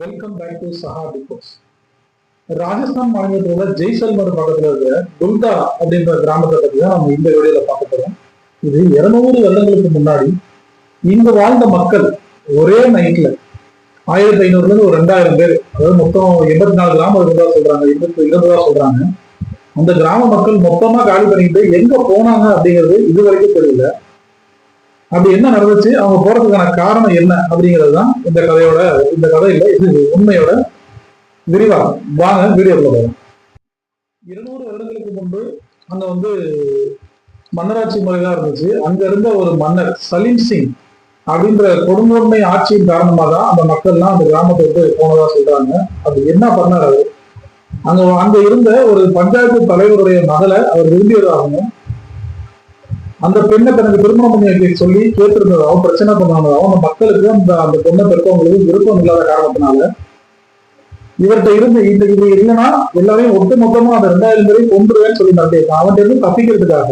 Welcome back to Saha depose. Rajasthan மாநிலத்தோட ஜெய்சல்மர் பக்கத்துல இருக்கிற துல்தாரா அப்படின்ற கிராமத்தை பத்தி தான் நம்ம இந்த வீடியோல பார்க்க போறோம். இது 200 வருடங்களுக்கு முன்னாடி இங்க வாழ்ந்த மக்கள் ஒரே நைட்ல 1500 இருந்து ஒரு 2000 பேர், அதாவது மொத்தம் 84 கிராமம் இருந்ததா சொல்றாங்க, இருந்ததா சொல்றாங்க. அந்த கிராம மக்கள் மொத்தமா காலி பண்ணிட்டு எங்க போனாங்க அப்படிங்கிறது இது வரைக்கும் தெரியல. அப்படி என்ன நடந்துச்சு, அவங்க போறதுக்கான காரணம் என்ன அப்படிங்கிறது தான் இந்த கதை இல்லை, இது உண்மையோட விரிவாகும். வாங்க வீடியோக்குள்ள போறோம். 200 வருடங்களுக்கு முன்பு அங்க மன்னராட்சி முறைதான் இருந்துச்சு. அங்க இருந்த ஒரு மன்னர் சலீம் சிங் அப்படின்ற கொடுங்கோன்மை ஆட்சியின் காரணமாக தான் அந்த மக்கள்லாம் அந்த கிராமத்தை விட்டு போனதா சொல்றாங்க. அது என்ன பண்ணாரு, அங்க இருந்த ஒரு பஞ்சாயத்து தலைவருடைய மகளை அவர் விரும்பியதாகவும், அந்த பெண்ணை தனக்கு திருமணம் பண்ணி சொல்லி கேட்டிருந்ததாகவும், பிரச்சனை பண்ணாததாகவும், அந்த மக்களுக்கு அந்த பெண்ணை பெற்றவங்களுக்கு விருப்பம் இல்லாத காரணத்தினால இவர்கிட்ட இருந்து இது இல்லைன்னா எல்லாரையும் ஒட்டு மொத்தமா அந்த 2000 பேரையும் கொண்டுருவேன்னு சொல்லி நடத்தியிருக்கான். அவன்கிட்ட இருந்து தப்பிக்கிறதுக்காக